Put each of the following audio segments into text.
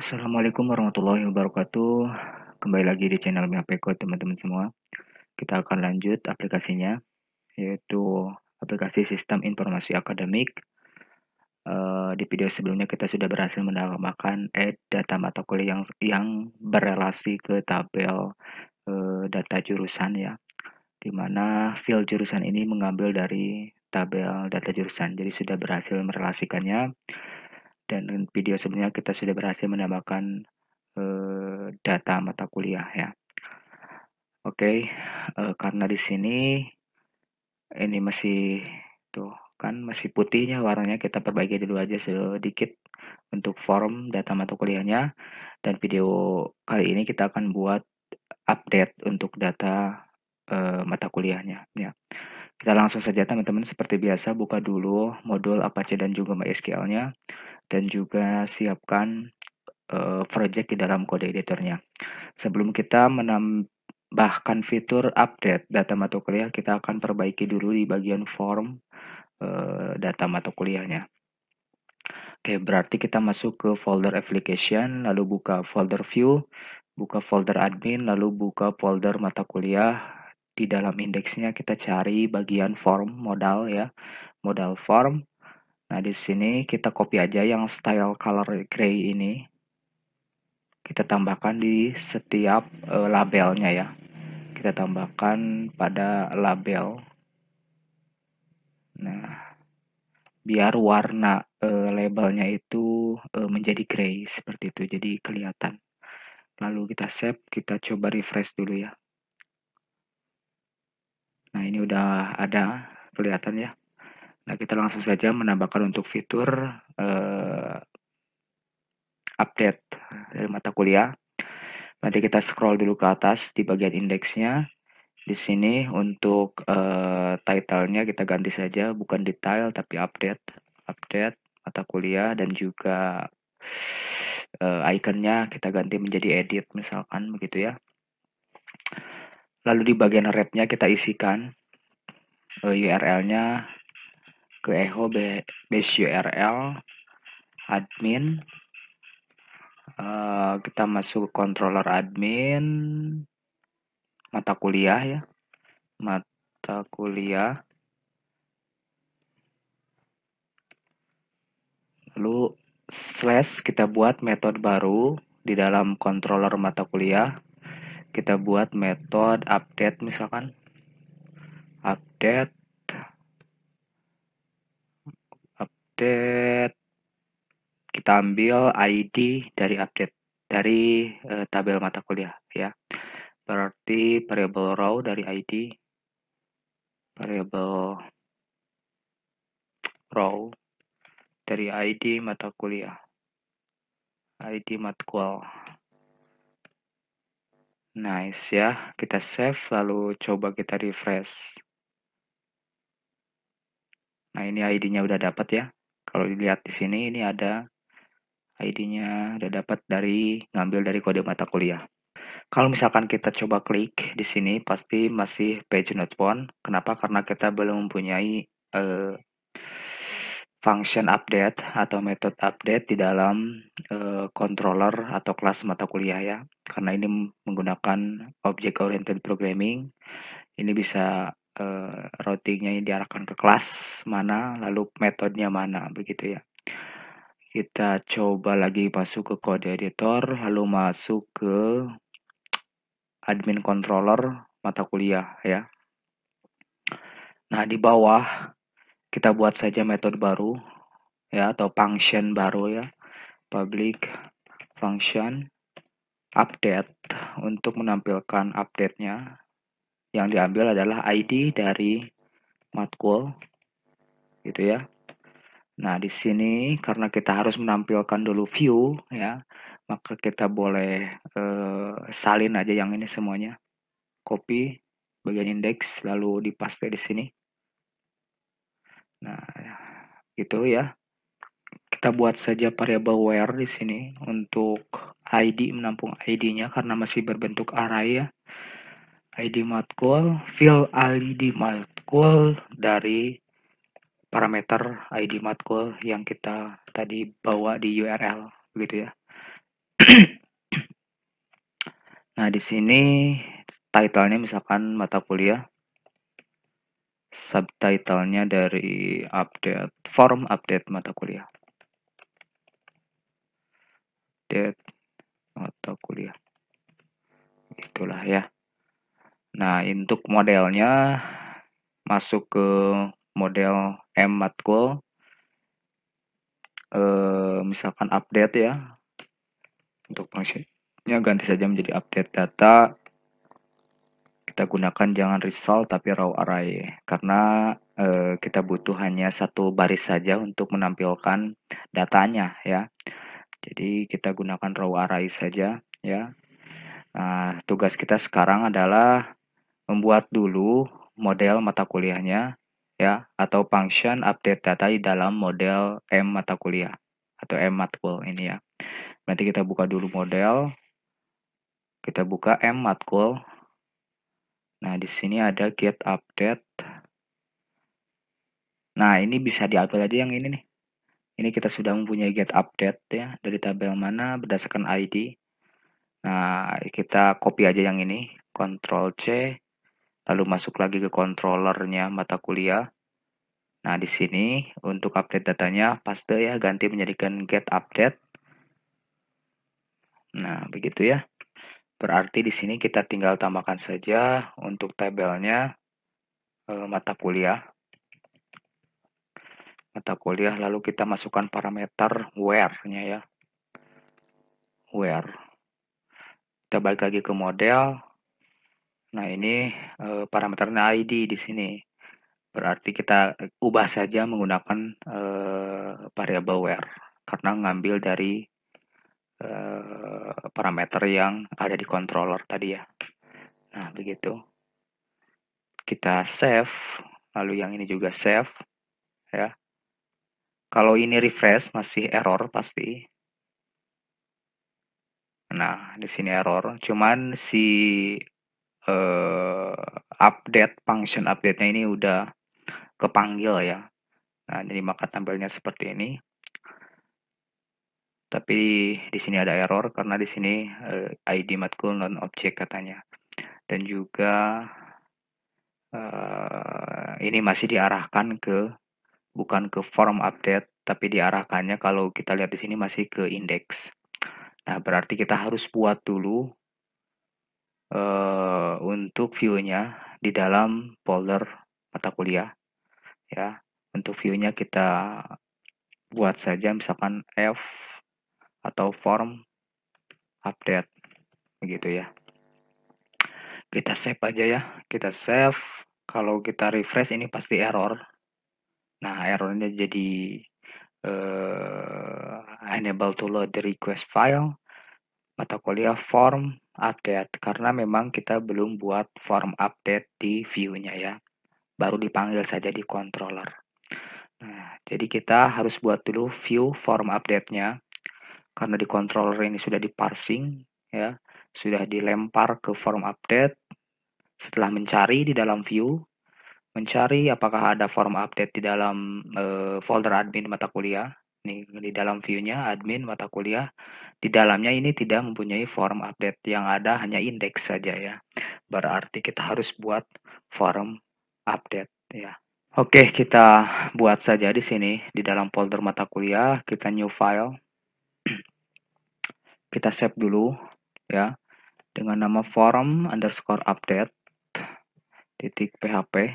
Assalamualaikum warahmatullahi wabarakatuh. Kembali lagi di channel Miapeko teman-teman semua. Kita akan lanjut aplikasinya, yaitu aplikasi Sistem Informasi Akademik. Di video sebelumnya kita sudah berhasil menambahkan data mata kuliah yang berelasi ke tabel data jurusan ya, di mana field jurusan ini mengambil dari tabel data jurusan. Jadi sudah berhasil merelasikannya, dan video sebelumnya kita sudah berhasil menambahkan data mata kuliah ya. Oke, karena di sini ini masih tuh kan masih putihnya warnanya, kita perbaiki dulu aja sedikit untuk form data mata kuliahnya, dan video kali ini kita akan buat update untuk data mata kuliahnya ya. Kita langsung saja teman-teman, seperti biasa buka dulu modul Apache dan juga MySQL-nya, dan juga siapkan project di dalam kode editornya. Sebelum kita menambahkan fitur update data mata kuliah, kita akan perbaiki dulu di bagian form data mata kuliahnya. Oke, berarti kita masuk ke folder application, lalu buka folder view, buka folder admin, lalu buka folder mata kuliah. Di dalam indeksnya kita cari bagian form modal ya, modal form. Nah, di sini kita copy aja yang style color gray ini. Kita tambahkan di setiap labelnya ya. Kita tambahkan pada label. Nah, biar warna labelnya itu menjadi gray seperti itu, jadi kelihatan. Lalu kita save, kita coba refresh dulu ya. Nah, ini udah ada kelihatan ya. Nah, kita langsung saja menambahkan untuk fitur update dari mata kuliah. Nanti kita scroll dulu ke atas di bagian indeksnya. Di sini untuk title-nya kita ganti saja, bukan detail tapi update. Update mata kuliah, dan juga ikonnya kita ganti menjadi edit misalkan begitu ya. Lalu di bagian wrap-nya kita isikan URL-nya ke echo base URL admin. Kita masuk controller admin mata kuliah ya, mata kuliah. Lalu slash kita buat metode baru di dalam controller mata kuliah. Kita buat metode update misalkan. Update kita ambil ID dari update dari tabel mata kuliah ya. Berarti variable row dari ID, variable row dari ID mata kuliah, ID matkul. Nice ya, kita save lalu coba kita refresh. Nah, ini ID-nya udah dapat ya. Kalau dilihat di sini ini ada ID-nya udah dapat dari ngambil dari kode mata kuliah. Kalau misalkan kita coba klik di sini pasti masih page not found. Kenapa? Karena kita belum mempunyai function update atau metode update di dalam controller atau kelas mata kuliah ya. Karena ini menggunakan object oriented programming. Ini bisa routingnya diarahkan ke kelas mana, lalu metodenya mana begitu ya. Kita coba lagi masuk ke kode editor, lalu masuk ke admin controller mata kuliah ya. Nah, di bawah kita buat saja metode baru ya, atau function baru ya. Public function update. Untuk menampilkan update-nya, yang diambil adalah ID dari matkul gitu ya. Nah, di sini karena kita harus menampilkan dulu view ya, maka kita boleh salin aja yang ini semuanya. Copy bagian indeks lalu dipaste di sini. Nah, gitu ya. Kita buat saja variable where di sini untuk ID, menampung ID-nya karena masih berbentuk array ya. ID matkul, fill ID matkul dari parameter ID matkul yang kita tadi bawa di URL gitu ya. Nah, di sini title-nya misalkan mata kuliah, subtitle-nya dari update, form update mata kuliah. Update mata kuliah. Itulah ya. Nah, untuk modelnya masuk ke model M-Matkul, misalkan update ya. Untuk functionnya ganti saja menjadi update data. Kita gunakan jangan result tapi raw array karena kita butuh hanya satu baris saja untuk menampilkan datanya ya. Jadi kita gunakan raw array saja ya. Nah, tugas kita sekarang adalah membuat dulu model mata kuliahnya ya atau function update data di dalam model M mata kuliah atau M matkul ini ya. Nanti kita buka dulu model, kita buka M matkul. Nah, di sini ada get update. Nah, ini bisa diambil aja yang ini nih. Ini kita sudah mempunyai get update ya dari tabel mana berdasarkan ID. Nah, kita copy aja yang ini, Ctrl C, lalu masuk lagi ke controllernya mata kuliah. Nah, di sini untuk update datanya paste ya, ganti menjadikan get update. Nah, begitu ya. Berarti di sini kita tinggal tambahkan saja untuk tabelnya mata kuliah. Mata kuliah lalu kita masukkan parameter where-nya ya. Where. Kita balik lagi ke model. Nah, ini parameternya ID di sini. Berarti kita ubah saja menggunakan variabel where karena ngambil dari parameter yang ada di controller tadi ya. Nah, begitu. Kita save, lalu yang ini juga save ya. Kalau ini refresh masih error pasti. Nah, di sini error. Cuman si update function update-nya ini udah kepanggil ya. Nah, jadi maka tampilnya seperti ini. Tapi di sini ada error karena di sini ID matkul non object katanya. Dan juga ini masih diarahkan ke bukan ke form update, tapi diarahkannya kalau kita lihat di sini masih ke index. Nah, berarti kita harus buat dulu untuk view-nya di dalam folder mata kuliah ya. Untuk view-nya kita buat saja misalkan F atau form update begitu ya. Kita save aja ya. Kita save. Kalau kita refresh ini pasti error. Nah, errornya jadi unable to load the request file mata kuliah form update karena memang kita belum buat form update di view-nya ya. Baru dipanggil saja di controller. Nah, jadi kita harus buat dulu view form update-nya karena di controller ini sudah diparsing ya, sudah dilempar ke form update. Setelah mencari di dalam view, mencari apakah ada form update di dalam folder admin mata kuliah. Nih, di dalam view-nya admin mata kuliah. Di dalamnya ini tidak mempunyai form update, yang ada hanya indeks saja ya. Berarti kita harus buat form update ya. Oke, kita buat saja di sini di dalam folder mata kuliah, kita new file. Kita save dulu ya dengan nama form underscore update titik php.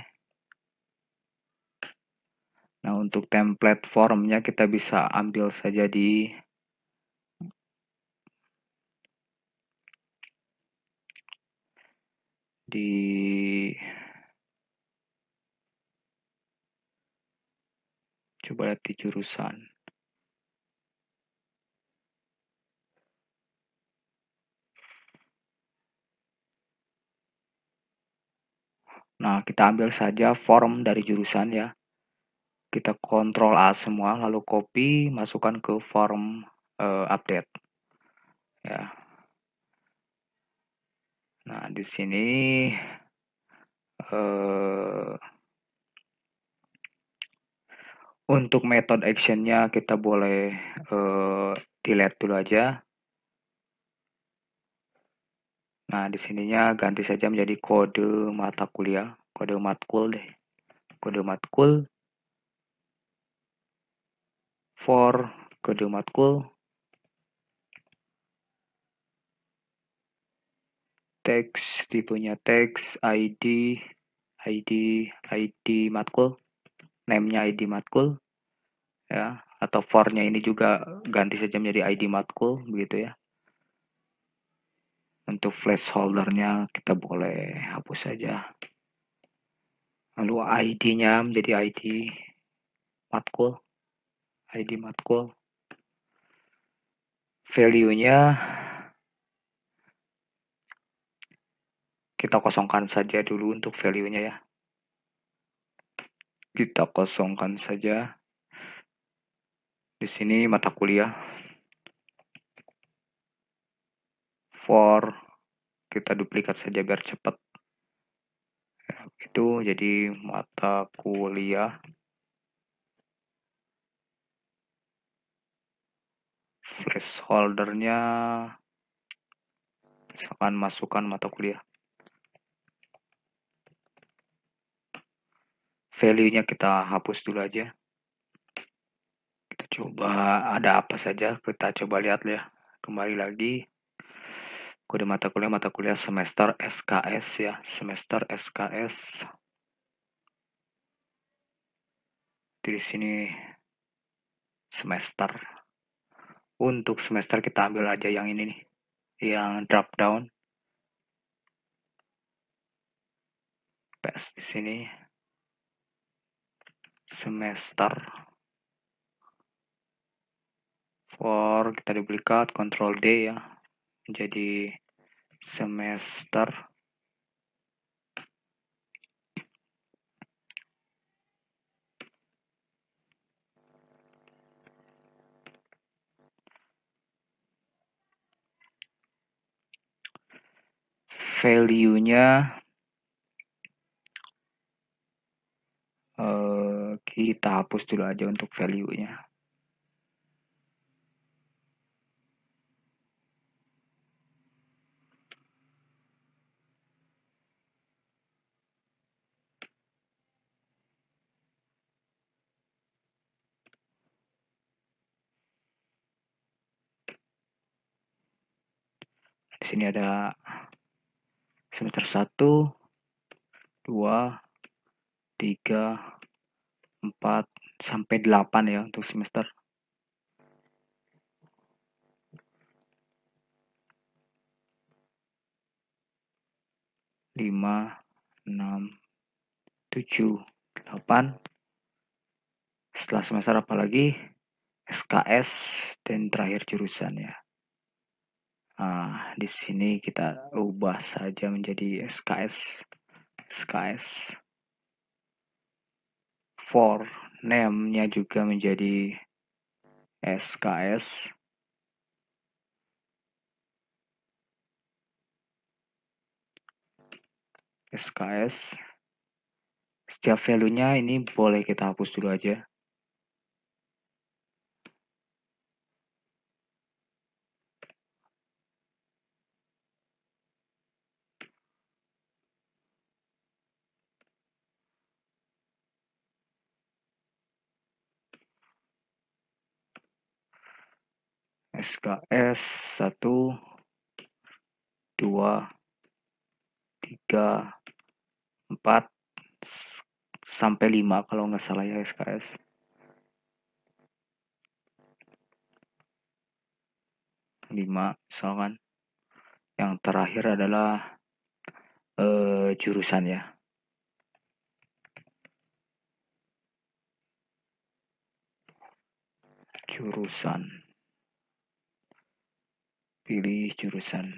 Nah, untuk template formnya kita bisa ambil saja di coba lihat di jurusan. Nah, kita ambil saja form dari jurusan ya. Kita Ctrl A semua, lalu copy, masukkan ke form update. Ya. Nah, di sini untuk method actionnya kita boleh delete dulu aja. Nah, di sininya ganti saja menjadi kode mata kuliah, kode matkul deh. Kode matkul for kode matkul teks, tipenya teks, ID matkul, name-nya ID matkul, ya, atau for-nya ini juga ganti saja menjadi ID matkul, begitu ya. Untuk placeholder-nya kita boleh hapus saja. Lalu ID-nya menjadi matkul, ID matkul. Value-nya kita kosongkan saja dulu untuk value-nya ya. Kita kosongkan saja. Di sini mata kuliah. For kita duplikat saja biar cepat. Ya, itu jadi mata kuliah. Placeholder-nya misalkan masukkan mata kuliah. Value-nya kita hapus dulu aja. Kita coba ada apa saja, kita coba lihat ya. Kembali lagi. Kode mata kuliah semester SKS ya, semester SKS. Di sini semester. Untuk semester kita ambil aja yang ini nih, yang drop down. Paste di sini. Semester. For kita duplikat, Ctrl D ya. Jadi semester. Value-nya kita hapus dulu aja untuk value-nya. Di sini ada semester 1, 2, 3, 4, sampai 8 ya untuk semester. Lima, 6, 7, 8. Setelah semester apalagi SKS dan terakhir jurusan ya. Nah, di sini kita ubah saja menjadi SKS. SKS. For name-nya juga menjadi SKS. SKS. Setiap value-nya ini boleh kita hapus dulu aja. SKS 1, 2, 3, 4, sampai 5 kalau nggak salah ya SKS. 5 misalkan. Yang terakhir adalah jurusan ya. Jurusan. Pilih jurusan.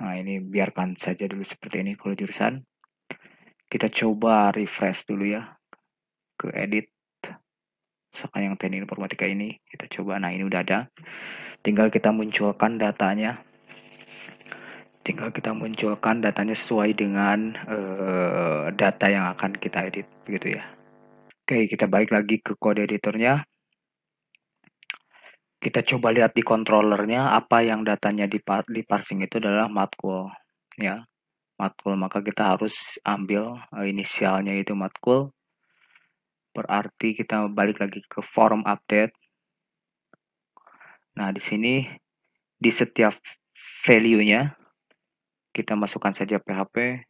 Nah, ini biarkan saja dulu seperti ini kalau jurusan. Kita coba refresh dulu ya ke edit. Misalkan yang teknik informatika ini kita coba. Nah, ini udah ada. Tinggal kita munculkan datanya. tinggal kita munculkan datanya sesuai dengan data yang akan kita edit, begitu ya. Oke, kita balik lagi ke kode editornya. Kita coba lihat di controllernya apa yang datanya di parsing itu adalah matkul, ya. Matkul, maka kita harus ambil inisialnya itu matkul. Berarti kita balik lagi ke form update. Nah, di sini di setiap value-nya kita masukkan saja php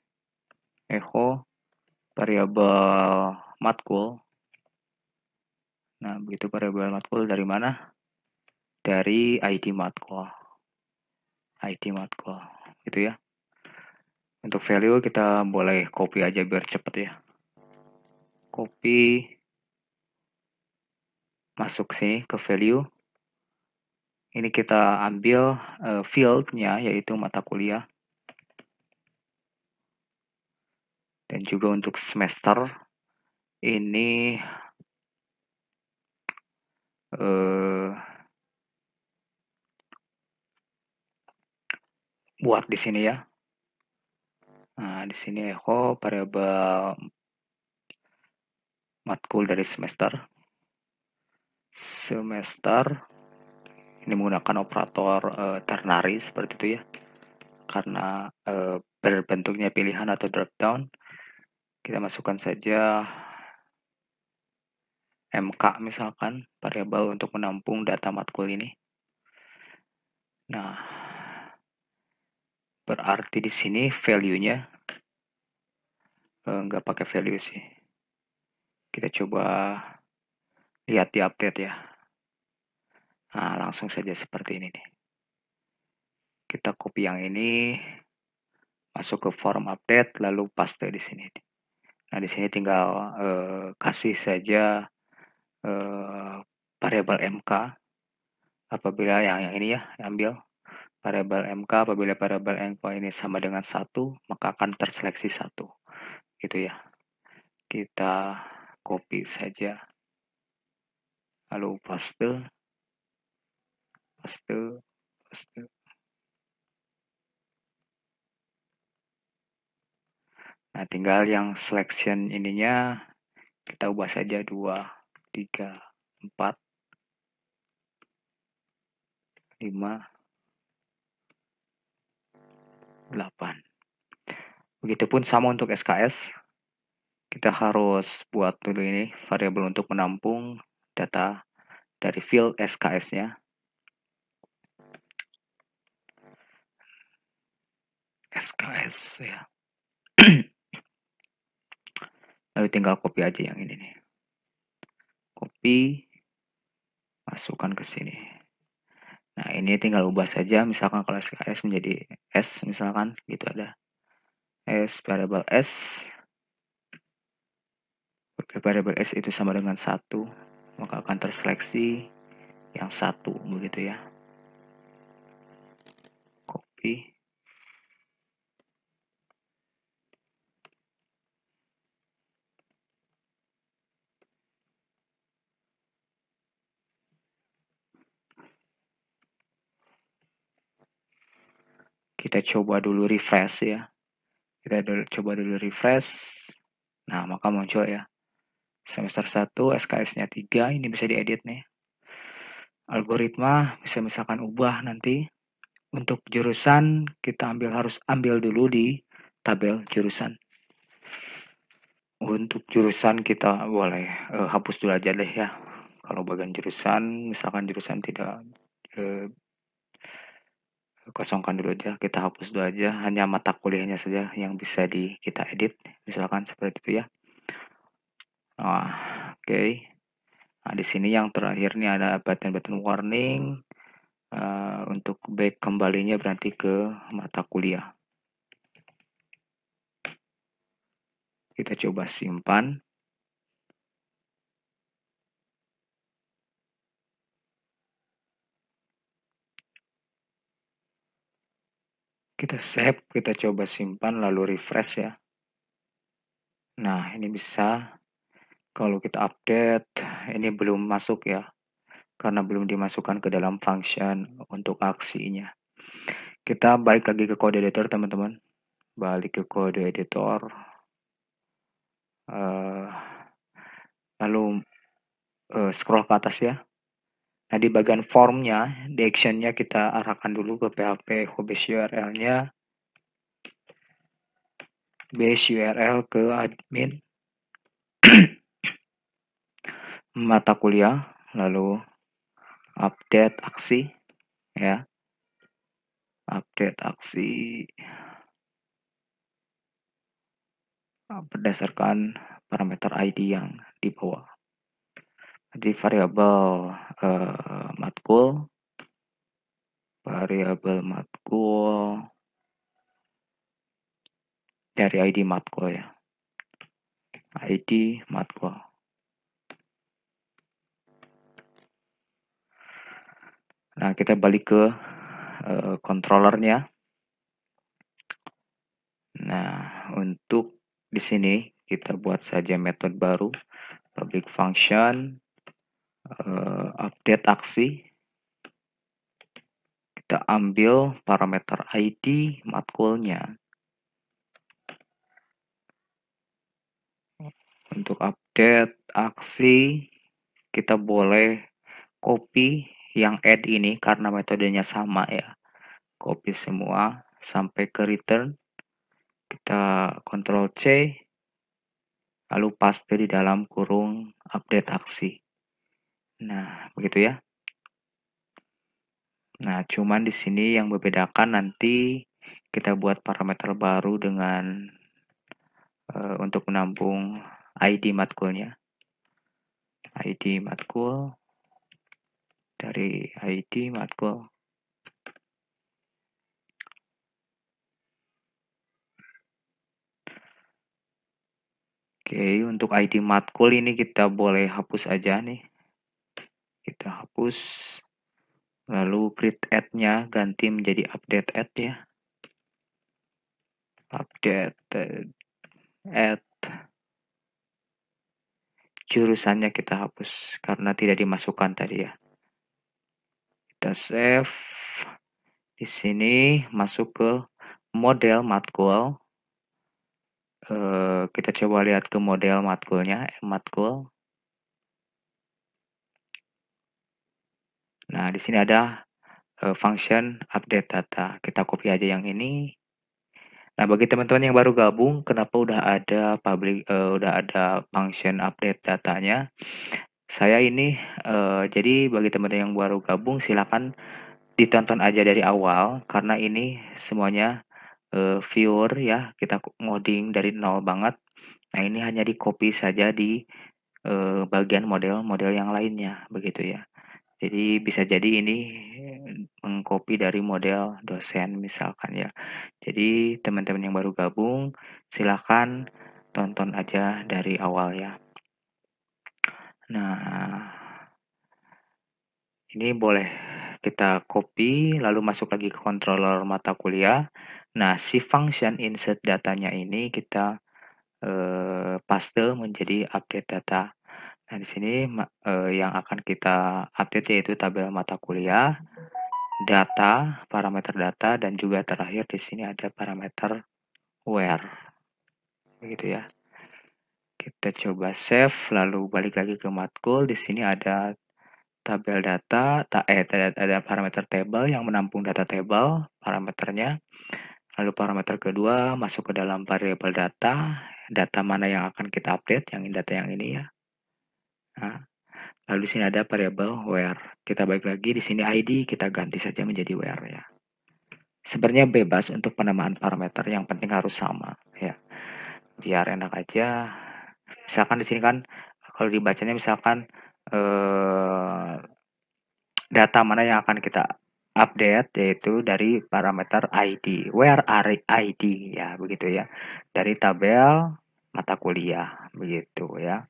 echo variabel matkul. Nah, begitu variabel matkul dari mana? Dari ID matkul. ID matkul, gitu ya. Untuk value kita boleh copy aja biar cepet ya. Copy, masuk sini ke value. Ini kita ambil field-nya yaitu mata kuliah. Dan juga untuk semester ini buat di sini ya. Nah, di sini echo variabel matkul dari semester. Semester ini menggunakan operator ternary seperti itu ya. Karena berbentuknya pilihan atau drop down, kita masukkan saja MK misalkan, variabel untuk menampung data matkul ini. Nah, berarti di sini value-nya nggak pakai value sih. Kita coba lihat di update ya. Nah, langsung saja seperti ini nih. Kita copy yang ini, masuk ke form update, lalu paste di sini. Nah, di sini tinggal kasih saja variabel MK apabila yang ini ya, ambil variabel MK apabila variabel MK ini sama dengan 1, maka akan terseleksi 1. Gitu ya. Kita copy saja. Lalu paste. Paste. Paste. Nah, tinggal yang selection ininya kita ubah saja 2, 3, 4, 5, 8. Begitupun sama untuk SKS. Kita harus buat dulu ini variabel untuk menampung data dari field SKS-nya. SKS ya. Lalu tinggal copy aja yang ini nih. Copy, masukkan ke sini. Nah, ini tinggal ubah saja, misalkan kalau SKS menjadi S, misalkan, gitu ada. S, variabel S. Variabel S itu sama dengan 1, maka akan terseleksi yang 1, begitu ya. Copy. Kita coba dulu refresh ya. Kita coba dulu refresh. Nah, maka muncul ya. Semester 1, SKS-nya 3, ini bisa diedit nih. Algoritma bisa misalkan ubah nanti. Untuk jurusan, kita harus ambil dulu di tabel jurusan. Untuk jurusan kita boleh hapus dulu aja deh ya. Kalau bagian jurusan, misalkan jurusan tidak kosongkan dulu aja, kita hapus dulu aja, hanya mata kuliahnya saja yang bisa kita edit, misalkan seperti itu ya. Nah, oke. Nah, di sini yang terakhir nih ada button warning. Untuk back kembalinya berarti ke mata kuliah. Kita coba simpan. Kita save, kita coba simpan lalu refresh ya. Nah, ini bisa. Kalau kita update, ini belum masuk ya. Karena belum dimasukkan ke dalam function untuk aksinya. Kita balik lagi ke kode editor, teman-teman. Balik ke kode editor. Lalu scroll ke atas ya. Nah, di bagian formnya, di actionnya kita arahkan dulu ke PHP hobbies URL-nya. Base URL ke admin mata kuliah, lalu update aksi ya. Update aksi berdasarkan parameter ID yang di bawah. Jadi variabel matkul dari ID matkul ya. ID matkul. Nah, kita balik ke controllernya. Nah, untuk di sini kita buat saja metode baru, public function update aksi. Kita ambil parameter ID matkulnya. Untuk update aksi, kita boleh copy yang add ini karena metodenya sama ya. Copy semua sampai ke return. Kita Ctrl C, lalu paste di dalam kurung update aksi. Nah, begitu ya. Nah, cuman di sini yang membedakan nanti kita buat parameter baru dengan untuk menampung ID matkulnya. ID matkul dari ID matkul. Oke, untuk ID matkul ini kita boleh hapus aja nih. Kita hapus. Lalu create add-nya ganti menjadi update add ya. Update add. Jurusannya kita hapus karena tidak dimasukkan tadi ya. Kita save. Di sini masuk ke model matkul. Kita coba lihat ke model matkulnya, matkul. Nah, di sini ada function update data. Kita copy aja yang ini. Nah, bagi teman-teman yang baru gabung, kenapa udah ada udah ada function update datanya? Saya ini jadi bagi teman-teman yang baru gabung silakan ditonton aja dari awal karena ini semuanya pure ya, kita ngoding dari nol banget. Nah, ini hanya di copy saja di bagian model-model yang lainnya begitu ya. Jadi bisa jadi ini mengcopy dari model dosen misalkan ya. Jadi teman-teman yang baru gabung silakan tonton aja dari awal ya. Nah, ini boleh kita copy lalu masuk lagi ke controller mata kuliah. Nah, si function insert datanya ini kita paste menjadi update data. Nah, di sini yang akan kita update yaitu tabel mata kuliah, data, parameter data, dan juga terakhir di sini ada parameter where. Begitu ya. Kita coba save, lalu balik lagi ke matkul. Di sini ada tabel data, ada parameter table yang menampung data table, parameternya. Lalu parameter kedua masuk ke dalam variabel data, data mana yang akan kita update, yang data yang ini ya. Nah, lalu di sini ada variabel where. Kita balik lagi di sini ID kita ganti saja menjadi where ya. Sebenarnya bebas untuk penamaan parameter, yang penting harus sama ya. Biar enak aja. Misalkan di sini kan kalau dibacanya misalkan data mana yang akan kita update yaitu dari parameter ID. Where are ID ya, begitu ya. Dari tabel mata kuliah begitu ya.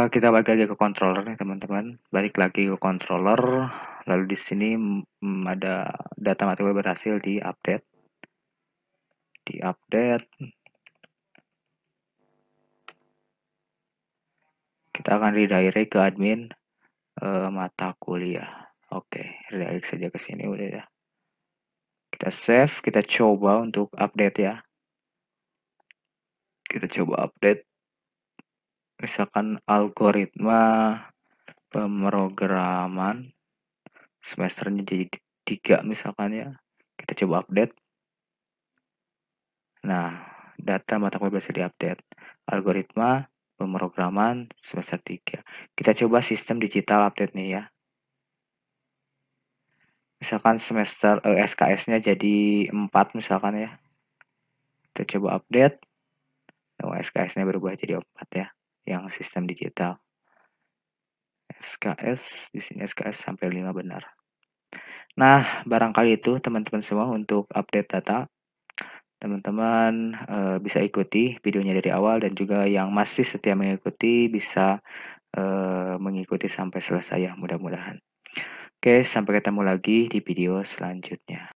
Kita balik lagi ke controller nih teman-teman. Balik lagi ke controller. Lalu di sini ada data mata kuliah berhasil di-update. Di-update. Kita akan redirect ke admin mata kuliah. Oke, redirect saja ke sini udah ya. Kita save, kita coba untuk update ya. Kita coba update. Misalkan algoritma pemrograman semesternya jadi 3 misalkan ya. Kita coba update. Nah, data mata kuliah berhasil diupdate. Algoritma pemrograman semester 3. Kita coba sistem digital update nih ya. Misalkan semester SKS-nya jadi 4 misalkan ya. Kita coba update. Oh, SKS-nya berubah jadi 4 ya. Yang sistem digital. SKS, di sini SKS sampai 5 benar. Nah, barangkali itu teman-teman semua untuk update data. Teman-teman bisa ikuti videonya dari awal dan juga yang masih setia mengikuti bisa mengikuti sampai selesai ya mudah-mudahan. Oke, sampai ketemu lagi di video selanjutnya.